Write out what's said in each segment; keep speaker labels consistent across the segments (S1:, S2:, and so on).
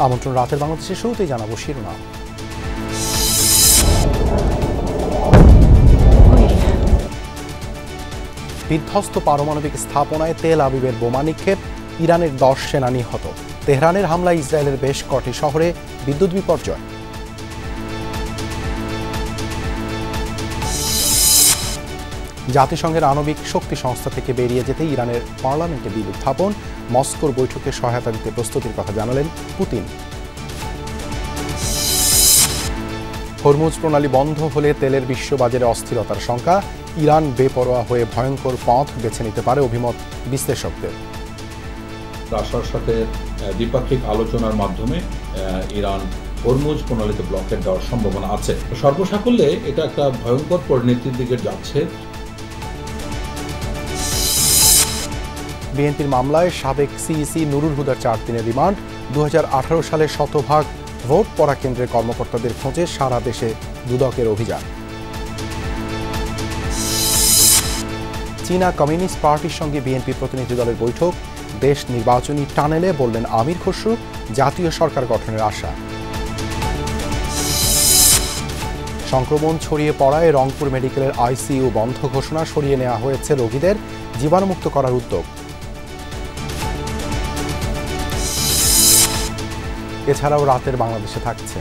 S1: আমন্ত্রণ রাতের বাংলাদেশের শুরুতেই জানাবো শিরোনাম। বিধ্বস্ত পারমাণবিক স্থাপনায় তেল আবিবের বোমা নিক্ষেপ, ইরানের 10 সেনা নিহত। তেহরানের হামলায় ইসরায়েলের বেশ কটি শহরে বিদ্যুৎ বিপর্যয়। জাতিসংঘের আণবিক শক্তি সংস্থা থেকে বেরিয়ে যেতে ইরানের পার্লামেন্টে বিল উত্থাপন, মস্কোর বৈঠকে সহায়তা দিতে প্রস্তুতির কথা জানালেন পুতিন। হরমুজ প্রণালী বন্ধ হলে তেলের বিশ্ববাজারে অস্থিরতার শঙ্কা, ইরান বেপরোয়া হয়ে ভয়ঙ্কর পথ বেছে নিতে পারে অভিমত বিশ্লেষকদের।
S2: রাশিয়ার সাথে দ্বিপাক্ষিক আলোচনার মাধ্যমে ইরান হরমুজ প্রণালীতে ব্লকেট দেওয়ার সম্ভাবনা আছে। সর্বসাকল্যে এটা একটা ভয়ঙ্কর পরিণতির দিকে যাচ্ছে।
S1: বিএনপির মামলায় সাবেক সিইসি নুরুল হুদার 4 দিনের রিমান্ড। 2018 সালে শতভাগ ভোট পড়া কেন্দ্রের কর্মকর্তাদের খোঁজে সারা দেশে দুদকের অভিযান। চীনা কমিউনিস্ট পার্টির সঙ্গে বিএনপি প্রতিনিধি দলের বৈঠক, দেশ নির্বাচনী টানেলে বললেন আমির খসরু, জাতীয় সরকার গঠনের আশা। সংক্রমণ ছড়িয়ে পড়ায় রংপুর মেডিকেলের আইসিইউ বন্ধ ঘোষণা, সরিয়ে নেওয়া হয়েছে রোগীদের, জীবাণুমুক্ত করার উদ্যোগ। এছাড়াও রাতের বাংলাদেশে থাকছে।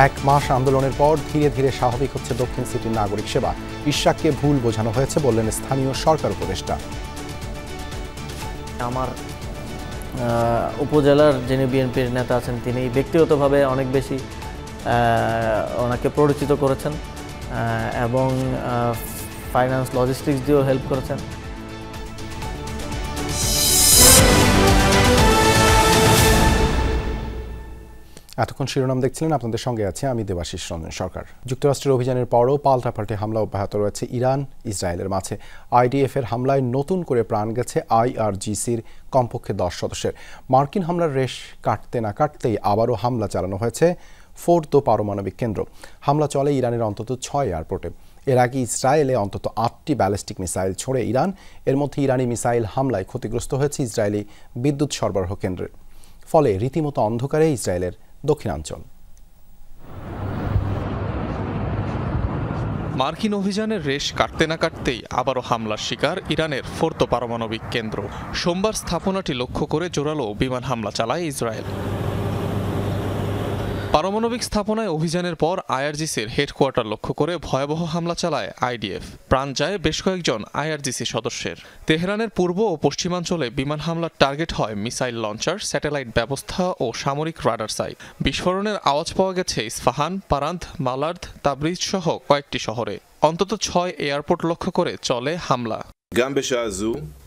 S1: 1 মাস আন্দোলনের পর ধীরে ধীরে স্বাভাবিক হচ্ছে দক্ষিণ সিটির নাগরিক সেবা। ইশরাককে ভুল বোঝানো হয়েছে বললেন স্থানীয় সরকার উপদেষ্টা।
S3: আমার উপজেলার যিনি বিএনপির নেতা আছেন তিনি ব্যক্তিগতভাবে অনেক বেশি ওনাকে পরিচিত করেছেন এবং ফাইন্যান্স লজিস্টিক্স দিয়েও হেল্প করেছেন।
S1: এতক্ষণ শিরোনাম দেখছিলেন, আপনাদের সঙ্গে আছে আমি দেবাশিস রঞ্জন সরকার। যুক্তরাষ্ট্রের অভিযানের পরও পাল্টাপাল্টি হামলা অব্যাহত রয়েছে ইরান ইসরায়েলের মাঝে। আইডিএফের হামলায় নতুন করে প্রাণ গেছে আইআরজিসির কমপক্ষে 10 সদস্যের। মার্কিন হামলার রেশ কাটতে না কাটতেই আবারও হামলা চালানো হয়েছে ফোর্দো পারমাণবিক কেন্দ্র। হামলা চলে ইরানের অন্তত 6 এয়ারপোর্টে। এর আগে ইসরায়েলে অন্তত 8টি ব্যালিস্টিক মিসাইল ছোড়ে ইরান। এর মধ্যে ইরানি মিসাইল হামলায় ক্ষতিগ্রস্ত হয়েছে ইসরায়েলি বিদ্যুৎ সরবরাহ কেন্দ্রের। ফলে রীতিমতো অন্ধকারে ইসরায়েলের দক্ষিণাঞ্চল।
S4: মার্কিন অভিযানের রেশ কাটতে না কাটতেই আবারও হামলার শিকার ইরানের ফোর্দো পারমাণবিক কেন্দ্র। সোমবার স্থাপনাটি লক্ষ্য করে জোরালো বিমান হামলা চালায় ইসরায়েল। পারমাণবিক স্থাপনায় অভিযানের পর আইআরজিসির হেডকোয়ার্টার লক্ষ্য করে ভয়াবহ হামলা চালায় আইডিএফ। প্রাণ যায় বেশ কয়েকজন আইআরজিসি সদস্যের। তেহরানের পূর্ব ও পশ্চিমাঞ্চলে বিমান হামলার টার্গেট হয় মিসাইল লঞ্চার, স্যাটেলাইট ব্যবস্থা ও সামরিক রাডার সাইট। বিস্ফোরণের আওয়াজ পাওয়া গেছে ইস্পাহান, পারান্ত, মালার্দ, তাবরিজ সহ কয়েকটি শহরে। অন্তত 6 এয়ারপোর্ট লক্ষ্য করে চলে হামলা।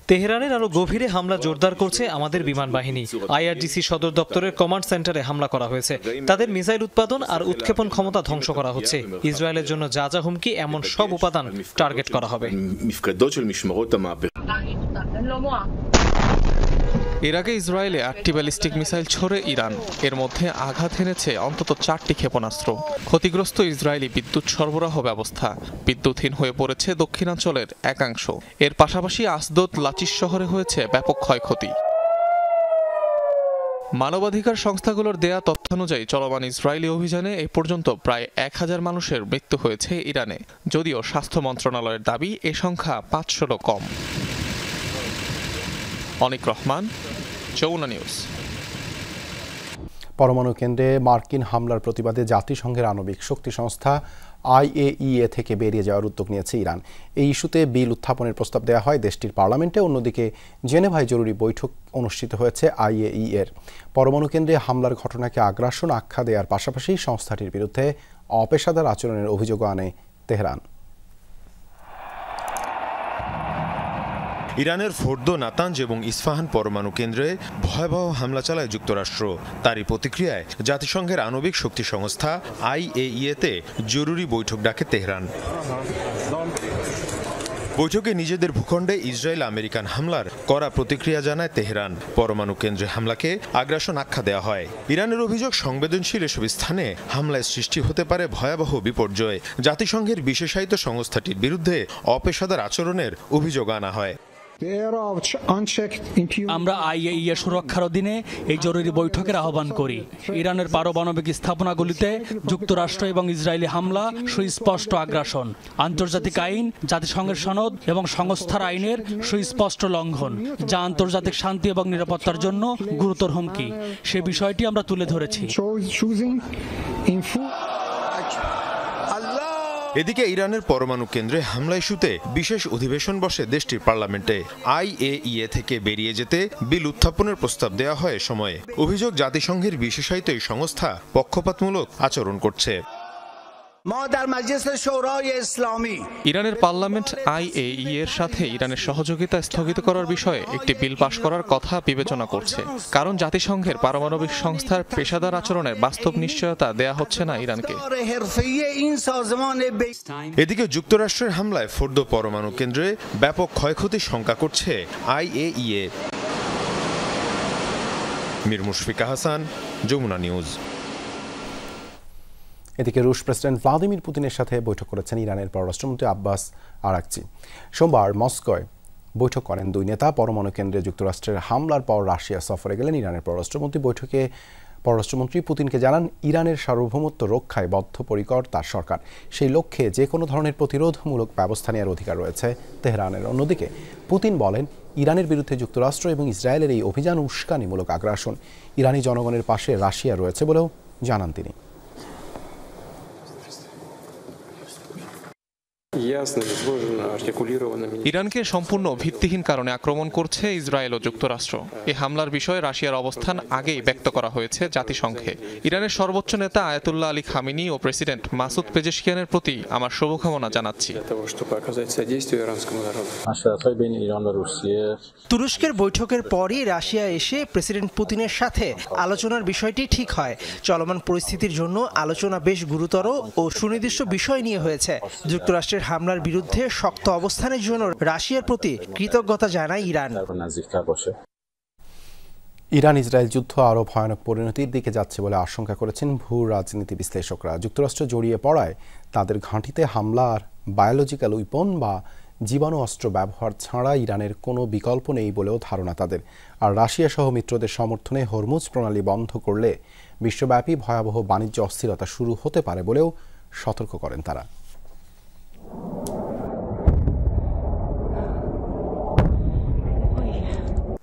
S5: তেহরানের আরো গভীরে হামলা জোরদার করছে আমাদের বিমান বাহিনী। আইআরজিসি সদর দপ্তরের কমান্ড সেন্টারে হামলা করা হয়েছে। তাদের মিসাইল উৎপাদন আর উৎক্ষেপণ ক্ষমতা ধ্বংস করা হচ্ছে। ইসরায়েলের জন্য যা যা হুমকি এমন সব উপাদান টার্গেট করা হবে।
S4: এর আগে ইসরায়েলে 8টি ব্যালিস্টিক মিসাইল ছোড়ে ইরান। এর মধ্যে আঘাত এনেছে অন্তত 4টি ক্ষেপণাস্ত্র। ক্ষতিগ্রস্ত ইসরায়েলি বিদ্যুৎ সরবরাহ ব্যবস্থা। বিদ্যুৎহীন হয়ে পড়েছে দক্ষিণাঞ্চলের একাংশ। এর পাশাপাশি আসদোদ, লাচিস শহরে হয়েছে ব্যাপক ক্ষয়ক্ষতি। মানবাধিকার সংস্থাগুলোর দেয়া তথ্যানুযায়ী চলমান ইসরায়েলি অভিযানে এ পর্যন্ত প্রায় 1000 মানুষের মৃত্যু হয়েছে ইরানে। যদিও স্বাস্থ্য মন্ত্রণালয়ের দাবি এ সংখ্যা 500-ও কম। অনিক রহমান, যমুনা নিউজ।
S1: পরমাণু কেন্দ্রে মার্কিন হামলার প্রতিবাদে জাতিসংঘের আণবিক শক্তি সংস্থা আইএইএ থেকে বেরিয়ে যাওয়ার উদ্যোগ নিয়েছে ইরান। এই ইস্যুতে বিল উত্থাপনের প্রস্তাব দেওয়া হয় দেশটির পার্লামেন্টে। অন্যদিকে জেনেভায় জরুরি বৈঠক অনুষ্ঠিত হয়েছে আইএইএর। পরমাণু কেন্দ্রে হামলার ঘটনাকে আগ্রাসন আখ্যা দেওয়ার পাশাপাশি সংস্থাটির বিরুদ্ধে অপেশাদার আচরণের অভিযোগও আনে তেহরান।
S6: ইরানের ফোর্দো, নাতাঞ্জ এবং ইস্পাহান পরমাণু কেন্দ্রে ভয়াবহ হামলা চালায় যুক্তরাষ্ট্র। তারই প্রতিক্রিয়ায় জাতিসংঘের আণবিক শক্তি সংস্থা আইএইএতে জরুরি বৈঠক ডাকে তেহরান। বৈঠকে নিজেদের ভূখণ্ডে ইসরায়েল আমেরিকান হামলার কড়া প্রতিক্রিয়া জানায় তেহরান। পরমাণু কেন্দ্রে হামলাকে আগ্রাসন আখ্যা দেওয়া হয়। ইরানের অভিযোগ, সংবেদনশীল এসব স্থানে হামলায় সৃষ্টি হতে পারে ভয়াবহ বিপর্যয়। জাতিসংঘের বিশেষায়িত সংস্থাটির বিরুদ্ধে অপেশাদার আচরণের অভিযোগ আনা হয়।
S7: আমরা আইএইএ সুরক্ষার অধীনে এই জরুরি বৈঠকের আহ্বান করি। ইরানের পারমাণবিক স্থাপনাগুলিতে যুক্তরাষ্ট্র এবং ইসরায়েলি হামলা সুস্পষ্ট আগ্রাসন, আন্তর্জাতিক আইন, জাতিসংঘের সনদ এবং সংস্থার আইনের সুস্পষ্ট লঙ্ঘন, যা আন্তর্জাতিক শান্তি এবং নিরাপত্তার জন্য গুরুতর হুমকি। সে বিষয়টি আমরা তুলে ধরেছি।
S6: এদিকে ইরানের পরমাণু কেন্দ্রে হামলা ইস্যুতে বিশেষ অধিবেশন বসে দেশটির পার্লামেন্টে। আইএইএ থেকে বেরিয়ে যেতে বিল উত্থাপনের প্রস্তাব দেওয়া হয় সময়ে। অভিযোগ, জাতিসংঘের বিশেষায়িত এই সংস্থা পক্ষপাতমূলক আচরণ করছে।
S4: ইরানের পার্লামেন্ট আইএইএ এর সাথে ইরানের সহযোগিতা স্থগিত করার বিষয়ে একটি বিল পাশ করার কথা বিবেচনা করছে, কারণ জাতিসংঘের পারমাণবিক সংস্থার পেশাদার আচরণের বাস্তব নিশ্চয়তা দেয়া হচ্ছে না ইরানকে।
S6: এদিকে যুক্তরাষ্ট্রের হামলায় ফোর্দো পরমাণু কেন্দ্রে ব্যাপক ক্ষয়ক্ষতির শঙ্কা করছে আইএইএ। মীর মুশফিকা হাসান, যমুনা নিউজ।
S1: এদিকে রুশ প্রেসিডেন্ট ভ্লাদিমির পুতিনের সাথে বৈঠক করেছেন ইরানের পররাষ্ট্রমন্ত্রী আব্বাস আরাকচি। সোমবার মস্কোয় বৈঠক করেন দুই নেতা। পরমাণু কেন্দ্রে যুক্তরাষ্ট্রের হামলার পর রাশিয়া সফরে গেলেন ইরানের পররাষ্ট্রমন্ত্রী। বৈঠকে পররাষ্ট্রমন্ত্রী পুতিনকে জানান, ইরানের সার্বভৌমত্ব রক্ষায় বদ্ধপরিকর তার সরকার। সেই লক্ষ্যে যে কোনো ধরনের প্রতিরোধমূলক ব্যবস্থা নেওয়ার অধিকার রয়েছে তেহরানের। অন্যদিকে পুতিন বলেন, ইরানের বিরুদ্ধে যুক্তরাষ্ট্র এবং ইসরায়েলের এই অভিযান উস্কানিমূলক আগ্রাসন। ইরানি জনগণের পাশে রাশিয়া রয়েছে বলেও জানান তিনি।
S4: ইরানকে সম্পূর্ণ ভিত্তিহীন কারণে আক্রমণ করছে ইসরায়েল ও যুক্তরাষ্ট্র। এই হামলার বিষয়ে রাশিয়ার অবস্থান আগেই ব্যক্ত করা হয়েছে জাতিসংঘে। ইরানের সর্বোচ্চ নেতা আয়াতুল্লাহ আলী খামেনি ও প্রেসিডেন্ট মাসুদ পেজেশকিয়ানের প্রতি আমার শুভকামনা জানাচ্ছি।
S8: তুরস্কের বৈঠকের পরই রাশিয়া এসে প্রেসিডেন্ট পুতিনের সাথে আলোচনার বিষয়টি ঠিক হয়। চলমান পরিস্থিতির জন্য আলোচনা বেশ গুরুতর ও সুনির্দিষ্ট বিষয় নিয়ে হয়েছে। যুক্তরাষ্ট্রের হামলার বিরুদ্ধে শক্ত অবস্থানের জন্য রাশিয়ার প্রতি কৃতজ্ঞতা জানায় ইরান।
S1: ইরান ইসরায়েল যুদ্ধ আরও ভয়ানক পরিণতির দিকে যাচ্ছে বলে আশঙ্কা করেছেন ভূ রাজনীতি বিশ্লেষকরা। যুক্তরাষ্ট্র জড়িয়ে পড়ায় তাদের ঘাঁটিতে হামলার বায়োলজিক্যাল উইপন বা জীবাণু অস্ত্র ব্যবহার ছাড়া ইরানের কোনো বিকল্প নেই বলেও ধারণা তাদের। আর রাশিয়া সহ মিত্রদের সমর্থনে হরমুজ প্রণালী বন্ধ করলে বিশ্বব্যাপী ভয়াবহ বাণিজ্য অস্থিরতা শুরু হতে পারে বলেও সতর্ক করেন তারা।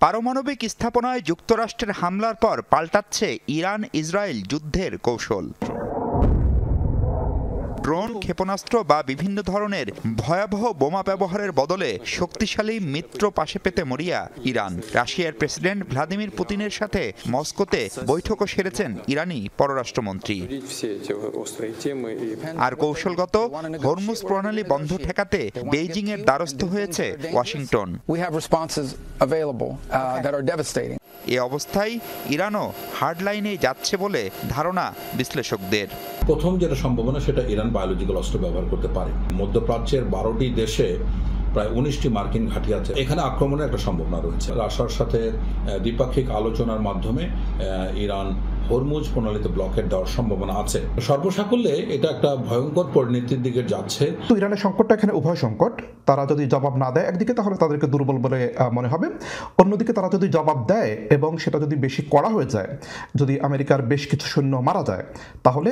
S9: পারমাণবিক স্থাপনায় যুক্তরাষ্ট্রের হামলার পর পাল্টাচ্ছে ইরান ইসরায়েল যুদ্ধের কৌশল। ড্রোন, ক্ষেপণাস্ত্র বা বিভিন্ন ধরনের ভয়াবহ বোমা ব্যবহারের বদলে শক্তিশালী মিত্র পাশে পেতে মরিয়া ইরান। রাশিয়ার প্রেসিডেন্ট ভ্লাদিমির পুতিনের সাথে মস্কোতে বৈঠকও সেরেছেন ইরানি পররাষ্ট্রমন্ত্রী। আর কৌশলগত হরমুজ প্রণালী বন্ধ ঠেকাতে বেইজিং এর দ্বারস্থ হয়েছে ওয়াশিংটন। এ অবস্থায় ইরানও হার্ডলাইনে যাচ্ছে বলে ধারণা বিশ্লেষকদের।
S2: প্রথম যেটা সম্ভাবনা সেটা ইরান বায়োলজিক্যাল অস্ত্র ব্যবহার করতে পারে। মধ্যপ্রাচ্যের 12টি দেশে প্রায় 19টি মার্কিন ঘাঁটি আছে। এখানে আক্রমণের একটা সম্ভাবনা রয়েছে। রাশিয়ার সাথে দ্বিপাক্ষিক আলোচনার মাধ্যমে ইরান হরমুজ প্রণালীতে ব্লকেট দেওয়ার সম্ভাবনা আছে। সর্বসাকুল্যে এটা একটা ভয়ঙ্কর পরিণতির দিকে যাচ্ছে।
S10: তো ইরানের সংকটটা এখানে উভয় সংকট। তারা যদি জবাব না দেয় একদিকে, তাহলে তাদেরকে দুর্বল বলে মনে হবে। অন্যদিকে তারা যদি জবাব দেয় এবং সেটা যদি বেশি কড়া হয়ে যায়, যদি আমেরিকার বেশ কিছু সৈন্য মারা যায়, তাহলে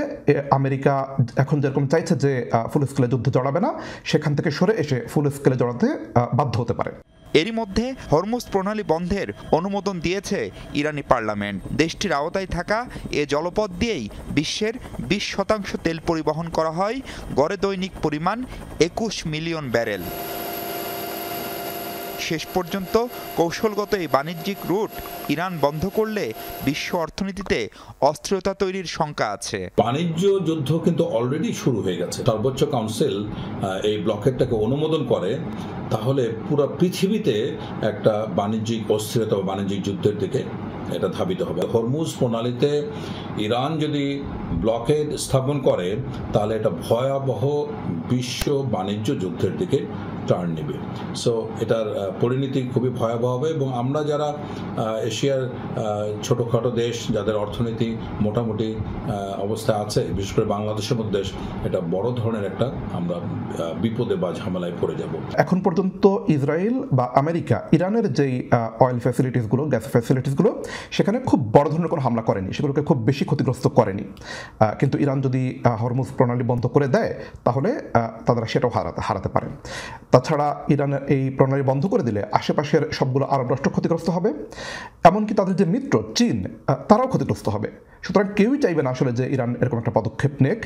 S10: আমেরিকা এখন যেরকম চাইছে যে ফুল স্কেলে যুদ্ধে জড়াবে না, সেখান থেকে সরে এসে ফুল স্কেলে জড়াতে বাধ্য হতে পারে।
S9: এরই মধ্যে হরমুজ প্রণালী বন্ধের অনুমোদন দিয়েছে ইরানি পার্লামেন্ট। দেশটির আওতায় থাকা এ জলপথ দিয়েই বিশ্বের 20% তেল পরিবহন করা হয়, গড়ে দৈনিক পরিমাণ 21 মিলিয়ন ব্যারেল। শেষ পর্যন্ত কৌশলগত এই বাণিজ্যিক রুট ইরান বন্ধ করলে বিশ্ব অর্থনীতিতে অস্থিরতা তৈরির শঙ্কা আছে।
S2: বাণিজ্য যুদ্ধ কিন্তু অলরেডি শুরু হয়ে গেছে। সর্বোচ্চ কাউন্সিল এই ব্লকেটটাকে অনুমোদন করে, তাহলে পুরো পৃথিবীতে একটা বাণিজ্যিক অস্থিরতা বা বাণিজ্যিক যুদ্ধের দিকে এটা ধাবিত হবে। হরমুজ প্রণালীতে ইরান যদি ব্লকেড স্থাপন করে তাহলে এটা ভয়াবহ বিশ্ব বাণিজ্য যুদ্ধের দিকে টার্ন নেবে। সো এটার পরিণতি খুবই ভয়াবহ হবে এবং আমরা যারা এশিয়ার ছোটোখাটো দেশ যাদের অর্থনীতি মোটামুটি অবস্থায় আছে, বিশেষ করে বাংলাদেশের মধ্যে এটা বড় ধরনের একটা আমরা বিপদে বা ঝামেলায় পড়ে যাব।
S10: এখন পর্যন্ত ইসরায়েল বা আমেরিকা ইরানের যেই অয়েল ফ্যাসিলিটিসগুলো, গ্যাস ফ্যাসিলিটিসগুলো, সেখানে খুব বড় ধরনের কোনো হামলা করেনি, সেগুলোকে খুব বেশি ক্ষতিগ্রস্ত করেনি। কিন্তু ইরান যদি হরমুজ প্রণালী বন্ধ করে দেয় তাহলে তারা সেটাও হারাতে পারে। তাছাড়া ইরানের এই প্রণালী বন্ধ করে দিলে আশেপাশের সবগুলো আরব রাষ্ট্র ক্ষতিগ্রস্ত হবে, এমনকি তাদের যে মিত্র চীন তারাও ক্ষতিগ্রস্ত হবে। সুতরাং কেউই চাইবে না আসলে যে ইরান এরকম একটা পদক্ষেপ নেক,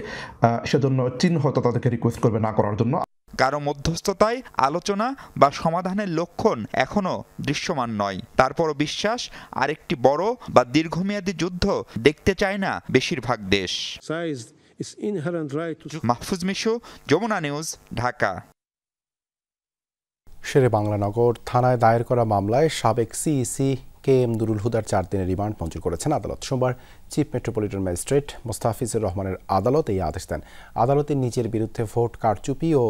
S10: সেজন্য চীন হয়তো তাদেরকে রিকোয়েস্ট করবে না করার জন্য।
S9: কারো মধ্যস্থতায় আলোচনা বা সমাধানের লক্ষণ এখনো দৃশ্যমান নয়। তারপরও বিশ্বাস আরেকটি বড় বা দীর্ঘমেয়াদী যুদ্ধ দেখতে চায় না বেশিরভাগ দেশ। মাহফুজ মিশু, যমুনা নিউজ, ঢাকা।
S1: শেরে বাংলানগর থানায় দায়ের করা মামলায় সাবেক সিইসি KM নুরুল হুদার 4 দিনের রিমান্ড মঞ্জুর করেছেন আদালত। সোমবার চিফ মেট্রোপলিটন ম্যাজিস্ট্রেট মোস্তাফিজুর রহমানের আদালত এই আদেশ দেন। আদালতে নিজের বিরুদ্ধে ভোট কারচুপি ও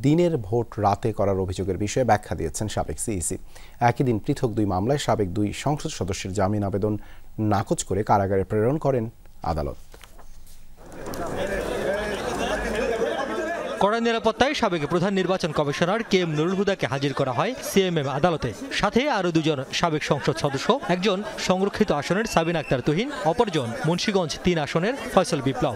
S1: দিনের ভোট রাতে করার অভিযোগের বিষয়ে ব্যাখ্যা দিয়েছেন সাবেক সিইসি। একই দিন পৃথক 2 মামলায় সাবেক 2 সংসদ সদস্যের জামিন আবেদন নাকচ করে কারাগারে প্রেরণ করেন আদালত।
S5: কড়া নিরাপত্তায় সাবেক প্রধান নির্বাচন কমিশনার KM নুরুল হুদাকে হাজির করা হয় CMM আদালতে। সাথে আরও 2 জন সাবেক সংসদ সদস্য, একজন সংরক্ষিত আসনের সাবিনা আক্তার তুহিন, অপরজন মুন্সিগঞ্জ 3 আসনের ফয়সল বিপ্লব।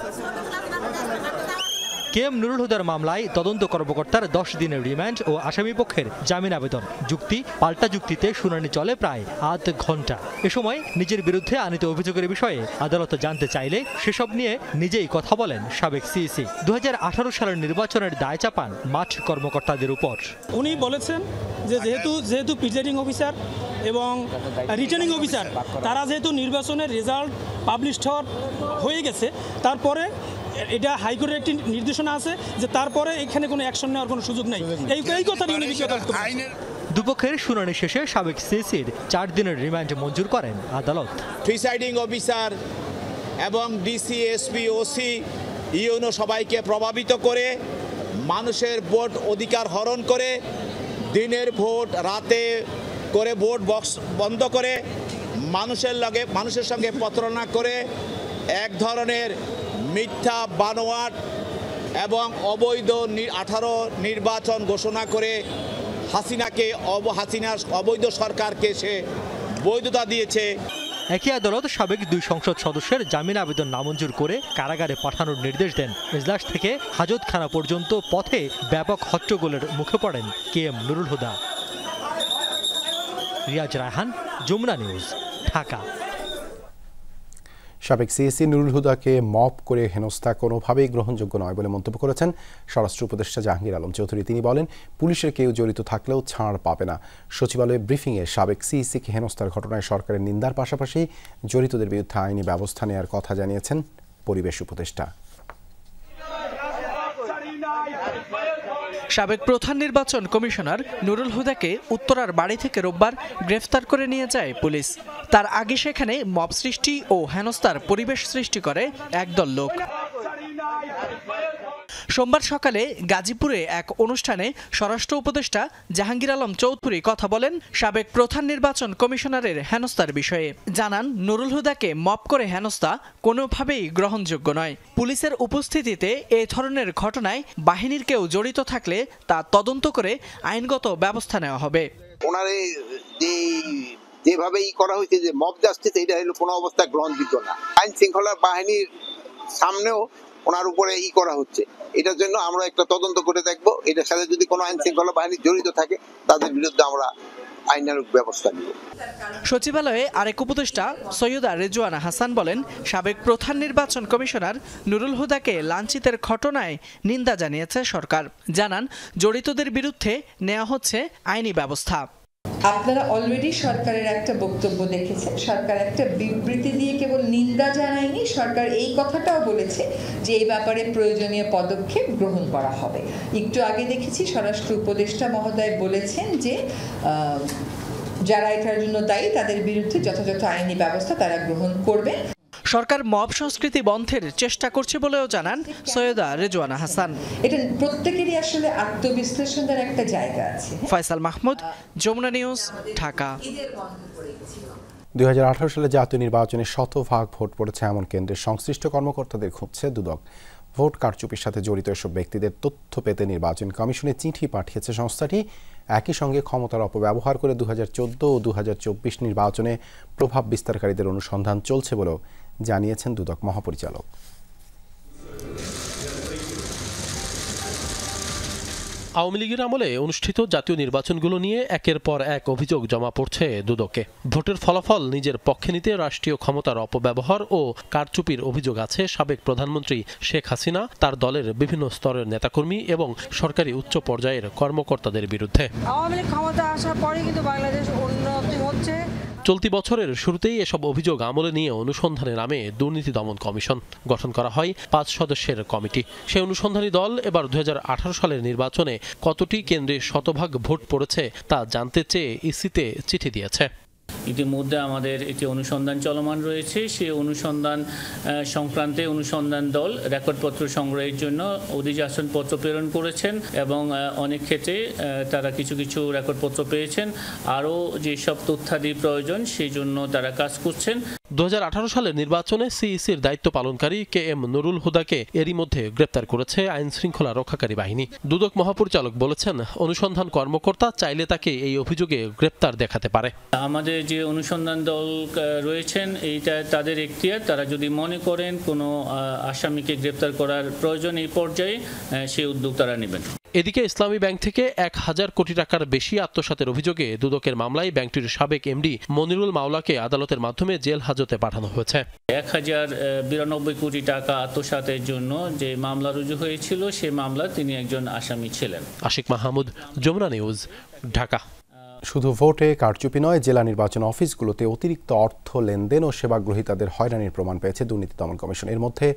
S5: KM নুরুল হুদার মামলায় তদন্ত কর্মকর্তার 10 দিনের রিমান্ড ও আসামিপক্ষের জামিন আবেদন। যুক্তি পাল্টা যুক্তিতে শুনানি চলে প্রায় আধ ঘন্টা। এ সময় নিজের বিরুদ্ধে আনিত অভিযোগের বিষয়ে আদালত জানতে চাইলে সেসব নিয়ে নিজেই কথা বলেন সাবেক সিইসি। 2018 সালের নির্বাচনের দায় চাপান মাঠ কর্মকর্তাদের উপর।
S11: উনি বলেছেন যে যেহেতু প্রিজাইডিং অফিসার এবং রিটার্নিং অফিসার তারা যেহেতু নির্বাচনের রেজাল্ট পাবলিশ হয়ে গেছে, তারপরে এটা হাইকোর্টের একটি নির্দেশনা আছে যে তারপরে এখানে কোনো অ্যাকশন নেওয়ার কোনো সুযোগ নেই। এই কথাটি উনি
S5: দুপক্ষের শুনানি শেষে সাবেক সিইসির 4 দিনের রিমান্ড মঞ্জুর করেন আদালত।
S12: প্রিসাইডিং অফিসার এবং ডিসি, এসপি, ওসি, ইউনো সবাইকে প্রভাবিত করে মানুষের ভোট অধিকার হরণ করে দিনের ভোট রাতে করে ভোট বক্স বন্ধ করে মানুষের সঙ্গে প্রতারণা করে এক ধরনের মিথ্যা বানোয়াট এবং অবৈধ 18 নির্বাচন ঘোষণা করে হাসিনার অবৈধ সরকারকে সে বৈধতা দিয়েছে।
S5: একই আদালত সাবেক 2 সংসদ সদস্যের জামিন আবেদন নামঞ্জুর করে কারাগারে পাঠানোর নির্দেশ দেন। এজলাস থেকে হাজতখানা পর্যন্ত পথে ব্যাপক হট্টগোলের মুখে পড়েন KM নুরুল হুদা। রিয়াজ রায়হান, যমুনা নিউজ, ঢাকা।
S1: সাবেক সিইসি নুরুল হুদাকে মব করে হেনস্থা কোনোভাবেই গ্রহণযোগ্য নয় বলে মন্তব্য করেছেন স্বরাষ্ট্র উপদেষ্টা জাহাঙ্গীর আলম চৌধুরী। তিনি বলেন, পুলিশের কেউ জড়িত থাকলেও ছাড় পাবে না। সচিবালয়ে ব্রিফিংয়ে সাবেক সিইসিকে হেনস্থার ঘটনায় সরকারের নিন্দার পাশাপাশি জড়িতদের বিরুদ্ধে আইনি ব্যবস্থা নেওয়ার কথা জানিয়েছেন পরিবেশ উপদেষ্টা।
S13: সাবেক প্রধান নির্বাচন কমিশনার নুরুল হুদাকে উত্তরার বাড়ি থেকে রোববার গ্রেফতার করে নিয়ে যায় পুলিশ। তার আগে সেখানে মব সৃষ্টি ও হেনস্থার পরিবেশ সৃষ্টি করে একদল লোক। সোমবার সকালে গাজীপুরে এক অনুষ্ঠানে স্বরাষ্ট্র উপদেষ্টা জাহাঙ্গীর আলম চৌধুরী কথা বলেন সাবেক প্রধান নির্বাচন কমিশনারের হেনস্থার বিষয়ে। জানান, নুরুল হুদাকে মব করে হেনস্থা কোনোভাবেই গ্রহণযোগ্য নয়। পুলিশের উপস্থিতিতে এ ধরনের ঘটনায় বাহিনীর কেউ জড়িত থাকলে তা তদন্ত করে আইনগত ব্যবস্থা নেওয়া হবে।
S14: ওনারে যেভাবে করা হয়েছে যে মব জাস্টিস, এটা হলো কোনো অবস্থায় গ্রহণযোগ্য না। আইন শৃঙ্খলা বাহিনীর সামনেও ওনার উপরে করা হচ্ছে। এটার জন্য আমরা একটা তদন্ত করে দেখব। এটার সাথে যদি কোনো আইন শৃঙ্খলা বাহিনী জড়িত থাকে তাদের বিরুদ্ধে আমরা আইনানুগ ব্যবস্থা নিব।
S13: সচিবালয়ে আরেক উপদেষ্টা সৈয়দা রেজওয়ানা হাসান বলেন, সাবেক প্রধান নির্বাচন কমিশনার নুরুল হুদাকে লাঞ্ছিতের ঘটনায় নিন্দা জানিয়েছে সরকার। জানান, জড়িতদের বিরুদ্ধে নেওয়া হচ্ছে আইনি ব্যবস্থা।
S15: আপনারা অলরেডি সরকারের একটা বক্তব্য দেখেছেন। সরকার একটা বিবৃতি দিয়ে কেবল নিন্দা জানায়নি, সরকার এই কথাটাও বলেছে যে এই ব্যাপারে প্রয়োজনীয় পদক্ষেপ গ্রহণ করা হবে। একটু আগে দেখেছি স্বরাষ্ট্র উপদেষ্টা মহোদয় বলেছেন যে যারা এটার জন্য দায়ী তাদের বিরুদ্ধে যথাযথ আইনি ব্যবস্থা তারা গ্রহণ করবে।
S13: সরকার মব সংস্কৃতি বন্ধের চেষ্টা করছে বলেও জানান সৈয়দা রেজওয়ানা হাসান।
S15: এটা প্রত্যেকেরই আসলে আত্মবিশ্লেষণের একটা জায়গা আছে।
S13: ফয়সাল মাহমুদ, যমুনা নিউজ, ঢাকা।
S1: 2018 সালে জাতীয় নির্বাচনে শতভাগ ভোট পড়েছে এমন কেন্দ্রের সংশ্লিষ্ট কর্মকর্তাদের খুঁজছে দুদক। ভোট কারচুপির সাথে জড়িত এসব ব্যক্তিদের তথ্য পেতে নির্বাচন কমিশনে চিঠি পাঠিয়েছে সংস্থাটি। একই সঙ্গে ক্ষমতার অপব্যবহার করে 2014 ও 2024 নির্বাচনে প্রভাব বিস্তারকারীদের অনুসন্ধান চলছে বলেও জানিয়েছেন দুদক মহাপরিচালক।
S16: আওয়ামী লীগের আমলে অনুষ্ঠিত জাতীয় নির্বাচনগুলো নিয়ে একের পর এক অভিযোগ জমা পড়ছে দুদকে। ভোটের ফলাফল নিজের পক্ষে নিতে রাষ্ট্রীয় ক্ষমতার অপব্যবহার ও কারচুপির অভিযোগ আছে সাবেক প্রধানমন্ত্রী শেখ হাসিনা, তার দলের বিভিন্ন স্তরের নেতাকর্মী এবং সরকারি উচ্চ পর্যায়ের কর্মকর্তাদের বিরুদ্ধে।
S17: আওয়ামী লীগ ক্ষমতা আসার পরে কিন্তু বাংলাদেশ উন্নতি হচ্ছে।
S16: চলতি বছরের শুরুতেই এসব অভিযোগ আমলে নিয়ে অনুসন্ধানে নামে দুর্নীতি দমন কমিশন। গঠন করা হয় 5 সদস্যের কমিটি। সেই অনুসন্ধানী দল এবার 2018 সালের নির্বাচনে কতটি কেন্দ্রে শতভাগ ভোট পড়েছে তা জানতে চেয়ে ইসিতে চিঠি দিয়েছে।
S18: ইতিমধ্যে আমাদের একটি অনুসন্ধান চলমান রয়েছে। সেই অনুসন্ধান সংক্রান্তে অনুসন্ধান দল রেকর্ডপত্র সংগ্রহের জন্য অধিযাচনপত্র প্রেরণ করেছেন এবং অনেক ক্ষেত্রে তারা কিছু কিছু রেকর্ডপত্র পেয়েছেন। আরও যেসব তথ্যাদি প্রয়োজন সেই জন্য তারা কাজ করছেন।
S16: 2018 সালের নির্বাচনে সিইসির দায়িত্ব পালনকারী KM নুরুল হুদাকে এরই মধ্যে গ্রেপ্তার করেছে আইন শৃঙ্খলা রক্ষাকারী বাহিনী। দুদক মহাপরিচালক বলেছেন, অনুসন্ধান কর্মকর্তা চাইলে তাকে এই অভিযোগে গ্রেপ্তার দেখাতে পারে।
S18: আমাদের যে অনুসন্ধান দল রয়েছেন এইটা তাদের এখতিয়ার, তারা যদি মনে করেন কোনো আসামিকে গ্রেপ্তার করার প্রয়োজন এই পর্যায়ে সেই উদ্যোগ তারা নেবেন।
S16: এদিকে ইসলামী ব্যাংক থেকে 1000 কোটি টাকার বেশি আত্মসাতের অভিযোগে দুদকের মামলায় ব্যাংকটির সাবেক এমডি মনিরুল মাওলাকে আদালতের মাধ্যমে জেল হাজতে পাঠানো হয়েছে।
S18: 1092 কোটি টাকা আত্মসাতের জন্য যে মামলা রুজু হয়েছিল সেই মামলা তিনি একজন আসামি ছিলেন।
S16: আশিক মাহমুদ, যমুনা নিউজ, ঢাকা।
S1: শুধু ভোটে কারচুপি নয়, জেলা নির্বাচন অফিসগুলোতে অতিরিক্ত অর্থ লেনদেন ও সেবা গ্রহীতাদের হয়রানির প্রমাণ পেয়েছে দুর্নীতি দমন কমিশন। এর মধ্যে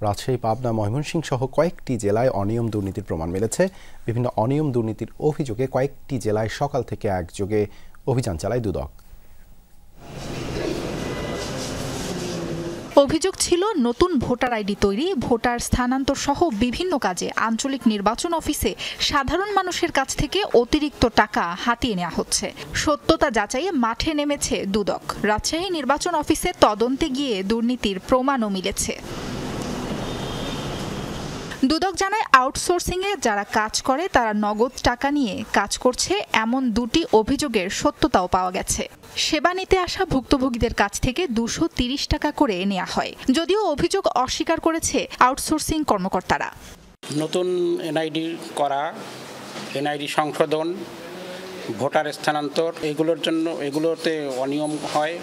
S1: রাজশাহী, পাবনা, ময়মনসিংহ সহ কয়েকটি জেলায় অনিয়ম দুর্নীতির প্রমাণ মিলেছে। বিভিন্ন অনিয়ম দুর্নীতির অভিযোগে কয়েকটি জেলায় সকাল থেকে একযোগে অভিযান চালায় দুদক।
S19: অভিযোগ ছিল নতুন ভোটার আইডি তৈরি, ভোটার স্থানান্তর সহ বিভিন্ন কাজে আঞ্চলিক নির্বাচন অফিসে সাধারণ মানুষের কাছ থেকে অতিরিক্ত টাকা হাতিয়ে নেওয়া হচ্ছে। সত্যতা যাচাইয়ে মাঠে নেমেছে দুদক। রাজশাহী নির্বাচন অফিসে তদন্তে গিয়ে দুর্নীতির প্রমাণও মিলেছে। দুদক জানায়, আউটসোর্সিংয়ে যারা কাজ করে তারা নগদ টাকা নিয়ে কাজ করছে এমন 2টি অভিযোগের সত্যতাও পাওয়া গেছে। সেবা নিতে আসা ভুক্তভোগীদের কাছ থেকে 230 টাকা করে নেওয়া হয়, যদিও অভিযোগ অস্বীকার করেছে আউটসোর্সিং কর্মকর্তারা।
S20: নতুন এনআইডি করা, এনআইডি সংশোধন, ভোটার স্থানান্তর এগুলোতে অনিয়ম হয়,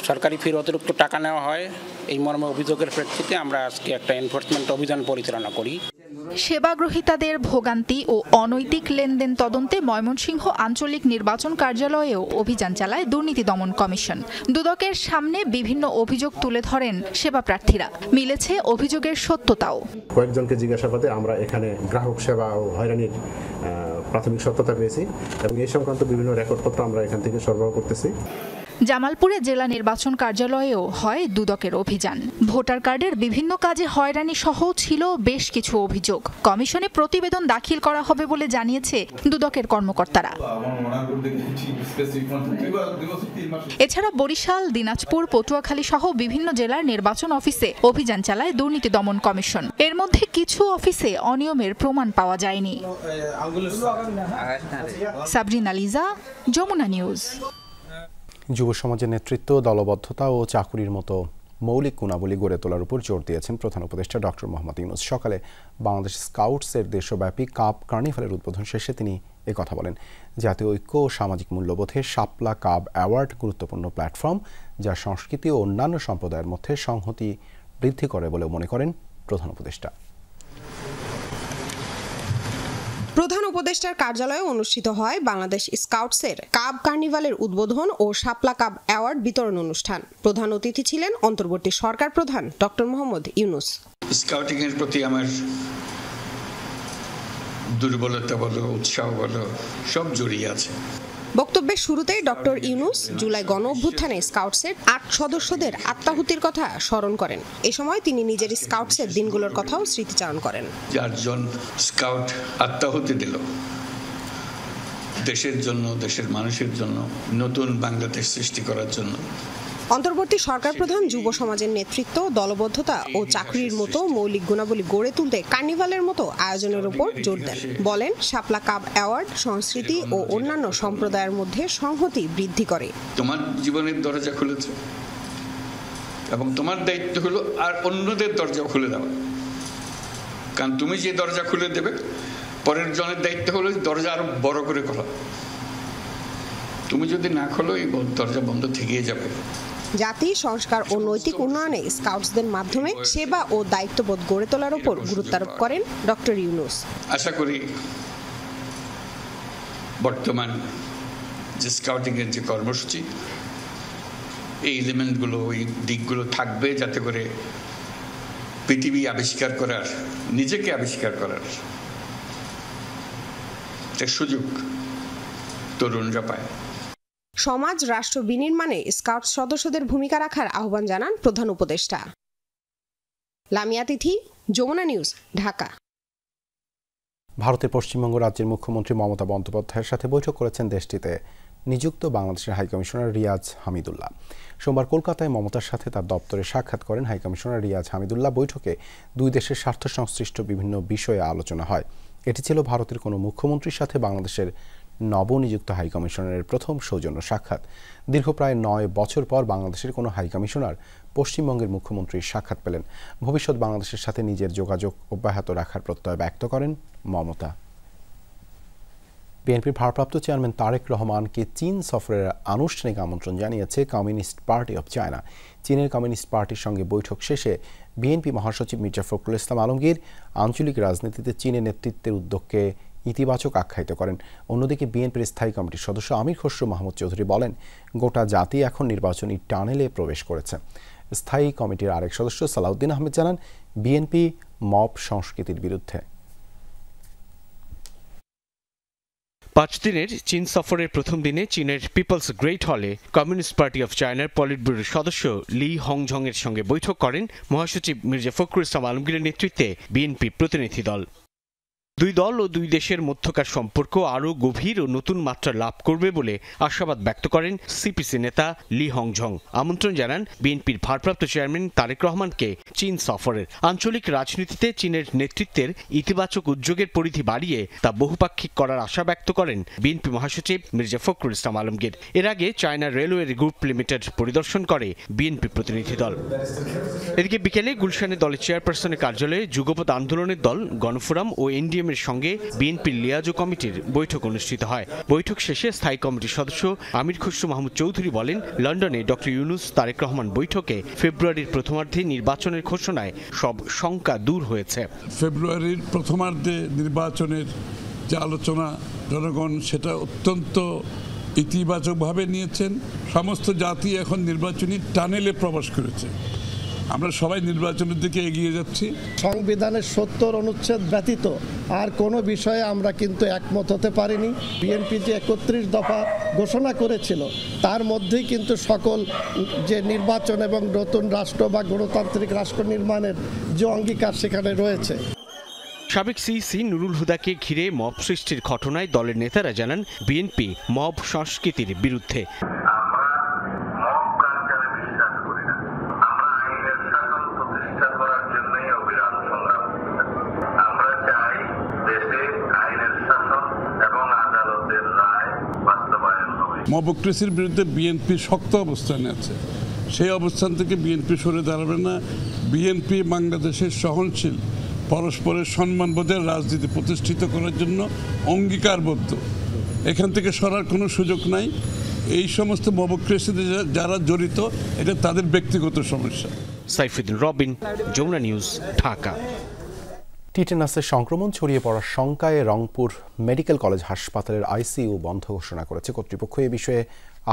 S20: সরকারি ফির অতিরিক্ত টাকা নেওয়া হয়। এই মর্মে অভিযোগের প্রেক্ষিতে আমরা আজকে একটা এনফোর্সমেন্ট অভিযান পরিচালনা করি।
S19: সেবা গ্রহীতাদের ভোগান্তি ও অনৈতিক লেনদেন তদন্তে ময়মনসিংহ আঞ্চলিক নির্বাচন কার্যালয়েও অভিযান চালায় দুর্নীতি দমন কমিশন। দুদকের সামনে বিভিন্ন অভিযোগ তুলে ধরেন সেবা প্রার্থীরা। মিলেছে অভিযোগের সত্যতাও।
S21: কয়েকজনকে জিজ্ঞাসাবাদে আমরা এখানে গ্রাহক সেবা ও হয়রানির প্রাথমিক সত্যতা পেয়েছি এবং এই সংক্রান্ত বিভিন্ন রেকর্ডপত্র আমরা এখান থেকে সরবরাহ করতেছি।
S19: জামালপুরে জেলা নির্বাচন কার্যালয়েও হয় দুদকের অভিযান। ভোটার কার্ডের বিভিন্ন কাজে হয়রানি সহ ছিল বেশ কিছু অভিযোগ। কমিশনে প্রতিবেদন দাখিল করা হবে বলে জানিয়েছে দুদকের কর্মকর্তারা। এছাড়া বরিশাল, দিনাজপুর, পটুয়াখালী সহ বিভিন্ন জেলার নির্বাচন অফিসে অভিযান চালায় দুর্নীতি দমন কমিশন। এর মধ্যে কিছু অফিসে অনিয়মের প্রমাণ পাওয়া যায়নি। সাবরিনা লিজা, যমুনা নিউজ।
S1: যুব সমাজের নেতৃত্ব, দলবদ্ধতা ও চাকুরির মতো মৌলিক গুণাবলী গড়ে তোলার উপর জোর দিয়েছেন প্রধান উপদেষ্টা ডক্টর মোহাম্মদ ইউনূস। সকালে বাংলাদেশ স্কাউটসের দেশব্যাপী কাপ কার্নিভালের উদ্বোধন শেষে তিনি একথা বলেন। জাতীয় ঐক্য ও সামাজিক মূল্যবোধে শাপলা কাব অ্যাওয়ার্ড গুরুত্বপূর্ণ প্ল্যাটফর্ম, যা সংস্কৃতি ও অন্যান্য সম্প্রদায়ের মধ্যে সংহতি বৃদ্ধি করে বলেও মনে করেন প্রধান উপদেষ্টা।
S22: প্রধান উপদেষ্টার কার্যালয়ে অনুষ্ঠিত হয় বাংলাদেশ স্কাউটসের কাব কার্নিভালের উদ্বোধন ও শাপলা কাব অ্যাওয়ার্ড বিতরণ অনুষ্ঠান। প্রধান অতিথি ছিলেন অন্তর্বর্তী সরকার প্রধান ডক্টর মোহাম্মদ ইউনূস।
S23: স্কাউটিং এর প্রতি আমার দুর্বলতা বলো, উৎসাহ বলো, সব জড়িয়ে আছে।
S22: বক্তব্যের শুরুতেই ডক্টর ইউনূস জুলাই গণ অভ্যুত্থানে স্কাউটসের ৮ সদস্যদের আত্মাহুতির কথা স্মরণ করেন। এ সময় তিনি নিজের স্কাউটসের দিনগুলোর কথাও স্মৃতিচারণ করেন।
S23: 4 জন স্কাউট আত্মাহুতি দিল দেশের জন্য, দেশের মানুষের জন্য, নতুন বাংলাদেশ সৃষ্টি করার জন্য।
S22: অন্তর্বর্তী সরকার প্রধান যুব সমাজের নেতৃত্ব, দলবদ্ধতা ও চাকরির মতো মৌলিক গুণাবলী গড়ে তুলতে কার্নিভালের মতো আয়োজনের উপর জোর দেন। বলেন, শাপলা কাব অ্যাওয়ার্ড সংস্কৃতি ও অন্যান্য সম্প্রদায়ের মধ্যে সংহতি বৃদ্ধি করে।
S23: তোমার জীবনের দরজা খুলেছে এবং তোমার দায়িত্ব হলো আর অন্যদের দরজা খুলে দেওয়া, কারণ তুমি যে দরজা খুলে দেবে পরের জনের দায়িত্ব হলো দরজা আরো বড় করে খোলা। তুমি যদি না খোলো এই দরজা বন্ধ থেকেই যাবে।
S22: জাতি সংস্কার ও নৈতিক উন্নয়নে স্কাউটসদের মাধ্যমে সেবা ও দায়িত্ববোধ গড়ে তোলার উপর গুরুত্বারোপ করেন ডক্টর ইউনূস।
S23: আশা করি বর্তমান যে স্কাউটিং এর যে কর্মসূচি, এই এলিমেন্টগুলো, এই দিকগুলো থাকবে, যাতে করে পৃথিবী আবিষ্কার করার, নিজেকে আবিষ্কার করার একটা সুযোগ তরুণরা পায়।
S22: সমাজ রাষ্ট্র বিনির্মাণে স্কাউট সদস্যদের ভূমিকা রাখার আহ্বান জানান প্রধান উপদেষ্টা। লামিয়া তিথি, যমুনা নিউজ, ঢাকা।
S1: ভারতের পশ্চিমবঙ্গ রাজ্যের মুখ্যমন্ত্রী মমতা বন্দ্যোপাধ্যায়ের সাথে বৈঠক করেছেন দেশটিতে নিযুক্ত বাংলাদেশের হাইকমিশনার রিয়াজ হামিদুল্লাহ। সোমবার কলকাতায় মমতার সাথে তার দপ্তরে সাক্ষাৎ করেন হাইকমিশনার রিয়াজ হামিদুল্লাহ। বৈঠকে দুই দেশের স্বার্থ সংশ্লিষ্ট বিভিন্ন বিষয়ে আলোচনা হয়। এটি ছিল ভারতের কোনো মুখ্যমন্ত্রীর সাথে বাংলাদেশের নবনিযুক্ত হাইকমিশনারের প্রথম সৌজন্য সাক্ষাৎ। দীর্ঘ প্রায় 9 বছর পর বাংলাদেশের কোনো হাইকমিশনার পশ্চিমবঙ্গের মুখ্যমন্ত্রীর সাক্ষাৎ পেলেন। ভবিষ্যৎ বাংলাদেশের সাথে নিজের যোগাযোগ অব্যাহত রাখার প্রত্যয় ব্যক্ত করেন মমতা। বিএনপির ভারপ্রাপ্ত চেয়ারম্যান তারেক রহমানকে চীন সফরের আনুষ্ঠানিক আমন্ত্রণ জানিয়েছে কমিউনিস্ট পার্টি অব চায়না। চীনের কমিউনিস্ট পার্টির সঙ্গে বৈঠক শেষে বিএনপি মহাসচিব মির্জা ফখরুল ইসলাম আলমগীর আঞ্চলিক রাজনীতিতে চীনের নেতৃত্বের উদ্যোগকে ইতিবাচক আখ্যায়িত করেন। অন্যদিকে বিএনপির স্থায়ী কমিটির সদস্য আমির খসরু মাহমুদ চৌধুরী বলেন, গোটা জাতি এখন নির্বাচনী টানেলে প্রবেশ করেছে। স্থায়ী কমিটির আরেক সদস্য সালাউদ্দিন আহমেদ জানান, বিএনপি মব সংস্কৃতির বিরুদ্ধে।
S3: 5 দিনের চীন সফরের প্রথম দিনে চীনের পিপলস গ্রেট হলে কমিউনিস্ট পার্টি অফ চায়নার পলিট ব্যুরোর সদস্য লি হংঝং এর সঙ্গে বৈঠক করেন মহাসচিব মির্জা ফখরুল ইসলাম আলমগীরের নেতৃত্বে বিএনপি প্রতিনিধি দল। দুই দল ও দুই দেশের মধ্যকার সম্পর্ক আরও গভীর ও নতুন মাত্রা লাভ করবে বলে আশাবাদ ব্যক্ত করেন সিপিসি নেতা লি হংঝং। আমন্ত্রণ জানান বিএনপির ভারপ্রাপ্ত চেয়ারম্যান তারেক রহমানকে চীন সফরের। আঞ্চলিক রাজনীতিতে চীনের নেতৃত্বের ইতিবাচক উদ্যোগের পরিধি বাড়িয়ে তা বহুপাক্ষিক করার আশা ব্যক্ত করেন বিএনপি মহাসচিব মির্জা ফখরুল ইসলাম আলমগীর। এর আগে চায়না রেলওয়ে গ্রুপ লিমিটেড পরিদর্শন করে বিএনপি প্রতিনিধি দল। এদিকে বিকেলে গুলশানে দলের চেয়ারপারসনের কার্যালয়ে যুগপৎ আন্দোলনের দল, গণফোরাম ও এনডিএম এর সঙ্গে বিএনপির লিয়াজো কমিটির বৈঠক অনুষ্ঠিত হয়। বৈঠক শেষে স্থায়ী কমিটির সদস্য আমির খসরু মাহমুদ চৌধুরী বলেন, লন্ডনে ডক্টর ইউনূস তারেক রহমান বৈঠকে ফেব্রুয়ারির প্রথমার্ধে নির্বাচনের ঘোষণায় সব শঙ্কা দূর হয়েছে।
S6: ফেব্রুয়ারির প্রথমার্ধে নির্বাচনের যে আলোচনা জনগণ সেটা অত্যন্ত ইতিবাচকভাবে নিয়েছেন। সমস্ত জাতি এখন নির্বাচনী টানেলে প্রবেশ করেছে। আমরা সবাই নির্বাচনের দিকে এগিয়ে যাচ্ছি।
S7: সংবিধানের 70 অনুচ্ছেদ ব্যতীত আর কোনো বিষয়ে আমরা কিন্তু একমত হতে পারিনি। বিএনপি যে 31 দফা ঘোষণা করেছিল তার মধ্যেই কিন্তু সকল যে নির্বাচন এবং নতুন রাষ্ট্র বা গণতান্ত্রিক রাষ্ট্র নির্মাণের যে অঙ্গীকার সেখানে রয়েছে।
S3: সাবেক সিইসি নুরুল হুদাকে ঘিরে মব সৃষ্টির ঘটনায় দলের নেতারা জানান, বিএনপি মব সংস্কৃতির বিরুদ্ধে।
S6: মবক্রেসির বিরুদ্ধে বিএনপি শক্ত অবস্থানে আছে। সেই অবস্থান থেকে বিএনপি সরে দাঁড়াবে না। বিএনপি বাংলাদেশের সহনশীল পরস্পরের সম্মানবোধের রাজনীতি প্রতিষ্ঠিত করার জন্য অঙ্গীকারবদ্ধ। এখান থেকে সরার কোনো সুযোগ নাই। এই সমস্ত মবক্রেসিতে যারা জড়িত এটা তাদের ব্যক্তিগত সমস্যা।
S3: সাইফুদ্দিন রবিন, যমুনা নিউজ, ঢাকা।
S1: টিটেনাসের সংক্রমণ ছড়িয়ে পড়ার শঙ্কায় রংপুর মেডিকেল কলেজ হাসপাতালের আইসিইউ বন্ধ ঘোষণা করেছে কর্তৃপক্ষ। এ বিষয়ে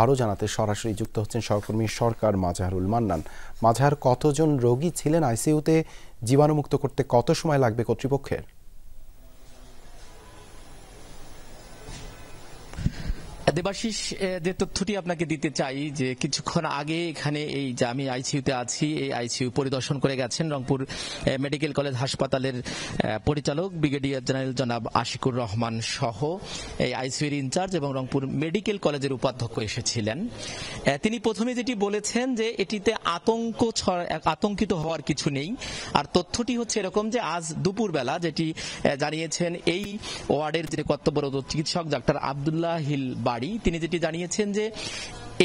S1: আরও জানাতে সরাসরি যুক্ত হচ্ছেন সহকর্মী সরকার মাজাহারুল মান্নান। মাজাহার, কতজন রোগী ছিলেন আইসিইউতে? জীবাণুমুক্ত করতে কত সময় লাগবে কর্তৃপক্ষের?
S2: দেবাশিস, যে তথ্যটি আপনাকে দিতে চাই যে কিছুক্ষণ আগে এখানে এই যে আমি আইসিইউতে আছি, এই আইসিইউ পরিদর্শন করে গেছেন রংপুর মেডিকেল কলেজ হাসপাতালের পরিচালক ব্রিগেডিয়ার জেনারেল জনাব আশিকুর রহমান সহ এই আইসিইউর ইনচার্জ এবং রংপুর মেডিকেল কলেজের উপাধ্যক্ষ এসেছিলেন। তিনি প্রথমে যেটি বলেছেন যে এটিতে আতঙ্কিত হওয়ার কিছু নেই। আর তথ্যটি হচ্ছে এরকম যে আজ দুপুরবেলা যেটি জানিয়েছেন এই ওয়ার্ডের যে কর্তব্যরত চিকিৎসক ডাক্তার আব্দুল্লাহ হিল বাড়ি, তিনি যেটি জানিয়েছেন যে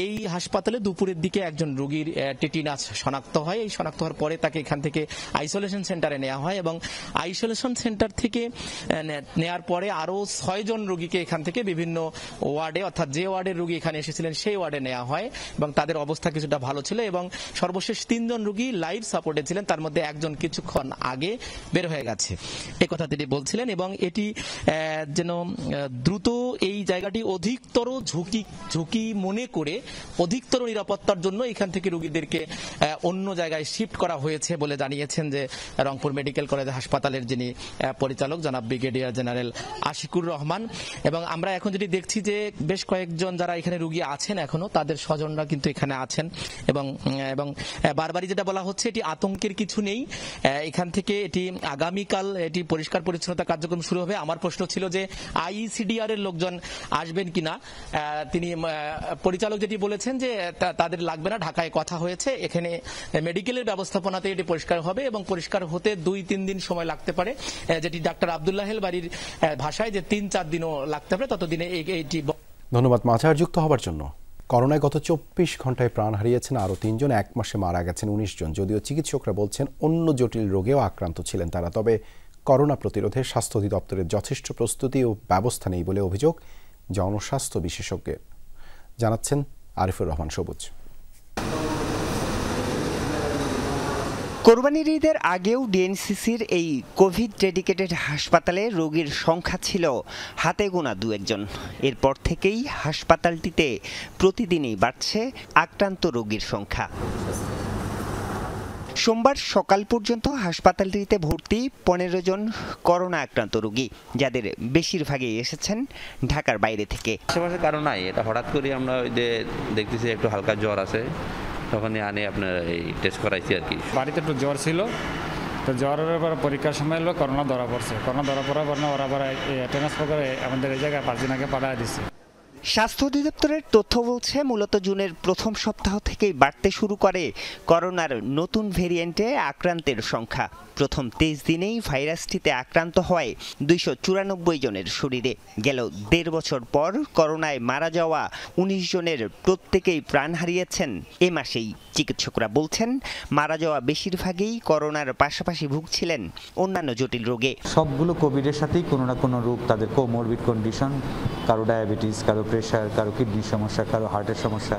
S2: এই হাসপাতালে দুপুরের দিকে একজন রোগীর টেটিনাস শনাক্ত হয়। এই শনাক্ত হওয়ার পরে তাকে এখান থেকে আইসোলেশন সেন্টারে নেওয়া হয় এবং আইসোলেশন সেন্টার থেকে নেওয়ার পরে আরো 6 জন রোগীকে এখান থেকে বিভিন্ন ওয়ার্ডে, অর্থাৎ যে ওয়ার্ডের রোগী এখানে এসেছিলেন সেই ওয়ার্ডে নেওয়া হয় এবং তাদের অবস্থা কিছুটা ভালো ছিল এবং সর্বশেষ 3 জন রোগী লাইফ সাপোর্টে ছিলেন, তার মধ্যে একজন কিছুক্ষণ আগে বের হয়ে গেছে, এ কথা তিনি বলছিলেন। এবং এটি যেন দ্রুত এই জায়গাটি অধিকতর ঝুঁকি মনে করে অধিকতর নিরাপত্তার জন্য এখান থেকে রোগীদেরকে অন্য জায়গায় শিফট করা হয়েছে বলে জানিয়েছেন যে রংপুর মেডিকেল কলেজ হাসপাতালের যিনি পরিচালক জনাব ব্রিগেডিয়ার জেনারেল আশিকুর রহমান। এবং আমরা এখন যেটি দেখছি যে বেশ কয়েকজন যারা এখানে রোগী আছেন এখনো, তাদের স্বজনরা কিন্তু এখানে আছেন এবং বারবারই যেটা বলা হচ্ছে এটি আতঙ্কের কিছু নেই। এখান থেকে এটি আগামীকাল এটি পরিষ্কার পরিচ্ছন্নতা কার্যক্রম শুরু হবে। আমার প্রশ্ন ছিল যে আইসিডিআর এর লোকজন আসবেন কিনা। তিনি পরিচালক যেটি বলেছেন যে তাদের লাগবে না, ঢাকায় কথা হয়েছে, এখানে মেডিকেলের ব্যবস্থাপনাতে এটি পরিষ্কার হবে এবং পরিষ্কার হতে 2-3 দিন সময় লাগতে পারে, যেটি ডাক্তার আব্দুল্লাহ হেল বাড়ির ভাষায় যে 3-4 দিনও লাগতে পারে, ততদিনে এইটি।
S1: ধন্যবাদ মাঝার যুক্ত হবার জন্য। করোনায় গত 24 ঘন্টায় প্রাণ হারিয়েছেন আরও 3 জন, 1 মাসে মারা গেছেন 19 জন। যদিও চিকিৎসকরা বলছেন অন্য জটিল রোগেও আক্রান্ত ছিলেন তারা, তবে করোনা প্রতিরোধে স্বাস্থ্য অধিদপ্তরের যথেষ্ট প্রস্তুতি ও ব্যবস্থা নেই বলে অভিযোগ জনস্বাস্থ্য বিশেষজ্ঞের। জানাচ্ছেন আরিফুর রহমান সবুজ।
S4: কোরবানির ঈদের আগেও ডিএনসিসির এই কোভিড ডেডিকেটেড হাসপাতালে রোগীর সংখ্যা ছিল হাতে গোনা 2-1 জন। এরপর থেকেই হাসপাতালটিতে প্রতিদিনই বাড়ছে আক্রান্ত রোগীর সংখ্যা। সোমবার সকাল পর্যন্ত হাসপাতালটিতে ভর্তি 15 জন করোনা আক্রান্ত রোগী, যাদের বেশিরভাগই এসেছেন ঢাকার বাইরে থেকে।
S8: আশেপাশে কারণ নাই, এটা হঠাৎ করে আমরা ওই যে দেখতেছি একটু হালকা জ্বর আছে, তখনই আনে আপনার এই টেস্ট করাইছি আর কি।
S24: বাড়িতে একটু জ্বর ছিল, তো জ্বরের পর পরীক্ষার সময় এলো করোনা ধরা পড়ছে। করোনা ধরা পড়ার পর ওরা আবার ট্রান্সফার করে আমাদের এই জায়গায় 5 দিন আগে পাঠিয়ে দিচ্ছে।
S4: স্বাস্থ্য অধিদপ্তরের তথ্য বলছে মূলত জুনের প্রথম সপ্তাহ থেকেই বাড়তে শুরু করে করোনার নতুন ভেরিয়েন্টে আক্রান্তের সংখ্যা। প্রথম 23 দিনেই ভাইরাসটিতে আক্রান্ত হয় 294 জনের শরীরে। গেল 1.5 বছর পর করোনায় মারা যাওয়া 19 জনের প্রত্যেকেই প্রাণ হারিয়েছেন এ মাসেই। চিকিৎসকরা বলছেন মারা যাওয়া বেশিরভাগই করোনার পাশাপাশি ভুগছিলেন অন্যান্য জটিল রোগে।
S25: সবগুলো কোভিডের সাথেই কোনো না কোনো রোগ, তাদের কোমরবিড কন্ডিশন, কারো ডায়াবেটিস, কারো প্রেশার, কারো কিডনির সমস্যা, কারো হার্টের সমস্যা,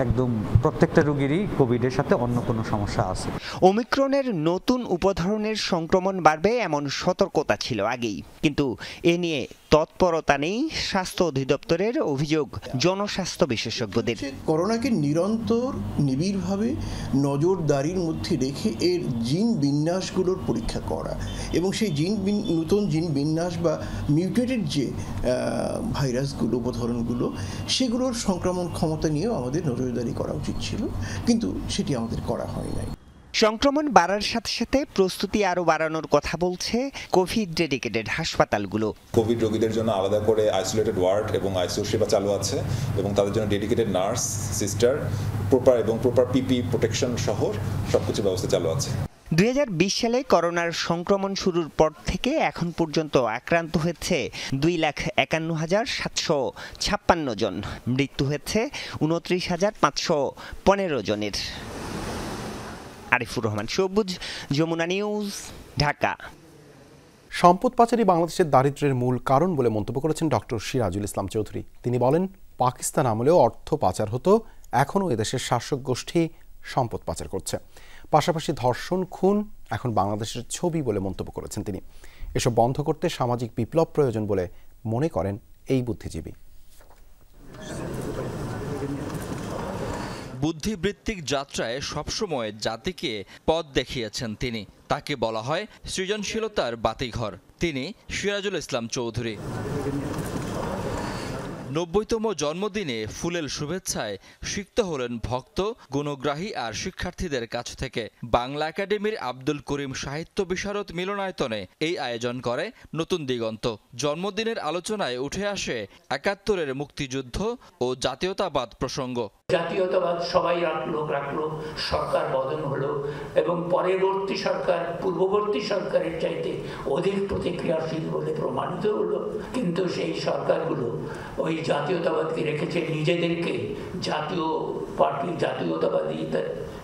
S25: একদম প্রত্যেকটা রোগীরই কোভিডের সাথে অন্য কোনো সমস্যা আছে।
S4: ওমিক্রনের নতুন উপধরনের সংক্রমণ বাড়বে এমন সতর্কতা ছিল আগেই, কিন্তু এ নিয়ে তৎপরতা নেই স্বাস্থ্য অধিদপ্তরের, অভিযোগ জনস্বাস্থ্য বিশেষজ্ঞদের।
S26: করোনাকে নিরন্তর নিবিড়ভাবে নজরদারির মধ্যে রেখে এর জিন বিন্যাসগুলোর পরীক্ষা করা এবং সেই নতুন জিন বিন্যাস বা মিউটেটেড যে ভাইরাসগুলো, উপধরনগুলো, সেগুলোর সংক্রমণ ক্ষমতা নিয়েও আমাদের নজরদারি করা উচিত ছিল, কিন্তু সেটি আমাদের করা হয় নাই।
S4: সংক্রমণ বাড়ার সাথে সাথে প্রস্তুতি আরও বাড়ানোর কথা বলছে কোভিড ডেডিকেটেড হাসপাতালগুলো।
S27: কোভিড রোগীদের জন্য আলাদা করে আইসোলেটেড ওয়ার্ড এবং আইসিইউ সেবা চালু আছে এবং তাদের জন্য ডেডিকেটেড নার্স, সিস্টার, প্রপার পিপি প্রোটেকশন সহ সবকিছু ব্যবস্থা চালু আছে।
S4: 2020 সালে করোনার সংক্রমণ শুরুর পর থেকে এখন পর্যন্ত আক্রান্ত হয়েছে 2,51,756 জন, মৃত্যু হয়েছে 29,515 জনের। আরিফুর রহমান সবুজ, যমুনা নিউজ, ঢাকা।
S1: সম্পদ পাচারই বাংলাদেশের দারিদ্র্যের মূল কারণ বলে মন্তব্য করেছেন ডক্টর সিরাজুল ইসলাম চৌধুরী। তিনি বলেন, পাকিস্তান আমলেও অর্থ পাচার হতো, এখনও এদেশের শাসক গোষ্ঠী সম্পদ পাচার করছে। পাশাপাশি ধর্ষণ, খুন এখন বাংলাদেশের ছবি বলে মন্তব্য করেছেন তিনি। এসব বন্ধ করতে সামাজিক বিপ্লব প্রয়োজন বলে মনে করেন এই বুদ্ধিজীবী।
S28: বুদ্ধিবৃত্তিক যাত্রায় সবসময় জাতিকে পথ দেখিয়েছেন তিনি। তাকে বলা হয় সৃজনশীলতার বাতিঘর। তিনি সিরাজুল ইসলাম চৌধুরী। 90তম জন্মদিনে ফুলেল শুভেচ্ছায় সিক্ত হলেন ভক্ত, গুণগ্রাহী আর শিক্ষার্থীদের কাছ থেকে। বাংলা একাডেমির আব্দুল করিম সাহিত্য বিশারদ মিলনায়তনে এই আয়োজন করে নতুন দিগন্ত। জন্মদিনের আলোচনায় উঠে আসে ৭১-এর মুক্তিযুদ্ধ ও জাতীয়তাবাদ প্রসঙ্গ।
S5: জাতীয়তাবাদ সবাই রাখলো, সরকার বদল হলো এবং পরবর্তী সরকার পূর্ববর্তী সরকারের চাইতে অধিক প্রতিক্রিয়াশীল বলে প্রমাণিত হলো। কিন্তু সেই সরকারগুলো ওই জাতীয়তাবাদকে রেখেছে নিজেদেরকে জাতীয় পার্টি, জাতীয়তাবাদী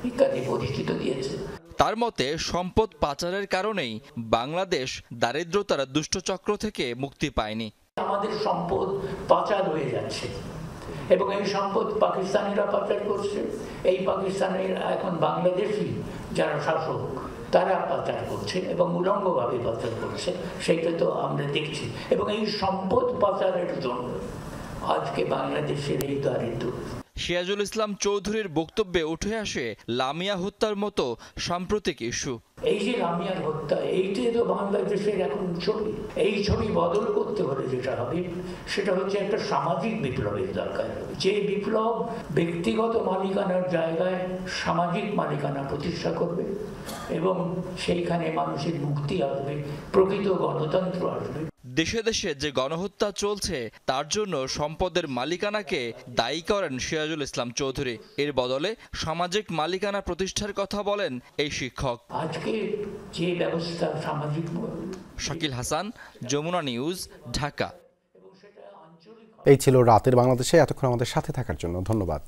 S5: ইত্যাদি পরিচিত দিয়েছে।
S28: তার মতে সম্পদ পাচারের কারণেই বাংলাদেশ দারিদ্রতার দুষ্টচক্র থেকে মুক্তি পায়নি।
S5: আমাদের সম্পদ পাচার হয়ে যাচ্ছে এবং এই সম্পদ পাকিস্তানিরা পাচার করছে। এই পাকিস্তানের এখন বাংলাদেশি যারা শাসক তারা পাচার করছে এবং উলঙ্গভাবে পাচার করছে, সেইটা তো আমরা দেখছি। এবং এই সম্পদ পাচারের জন্য আজকে বাংলাদেশের এই দারিদ্র।
S28: সিরাজুল ইসলাম চৌধুরীর বক্তব্যে উঠে আসে লামিয়া হত্যার মতো সাম্প্রতিক ইস্যু।
S5: এই যে লামিয়ার হত্যা, এইটাই তো বাংলাদেশের এখন ছবি। এই ছবি বদল করতে হলে যেটা হবে সেটা হচ্ছে একটা সামাজিক বিপ্লবের দরকার। যে বিপ্লব ব্যক্তিগত মালিকানার জায়গায় সামাজিক মালিকানা প্রতিষ্ঠা করবে এবং সেইখানে মানুষের মুক্তি আসবে, প্রকৃত গণতন্ত্র আসবে।
S28: দেশে দেশে যে গণহত্যা চলছে তার জন্য সম্পদের মালিকানাকে দায়ী করেন সিরাজুল ইসলাম চৌধুরী। এর বদলে সামাজিক মালিকানা প্রতিষ্ঠার কথা বলেন এই শিক্ষক।
S5: আজকে যে ব্যবস্থা সামাজিক।
S28: শাকিল হাসান, যমুনা নিউজ, ঢাকা।
S1: এই ছিল রাতের বাংলাদেশে। এতক্ষণ আমাদের সাথে থাকার জন্য ধন্যবাদ।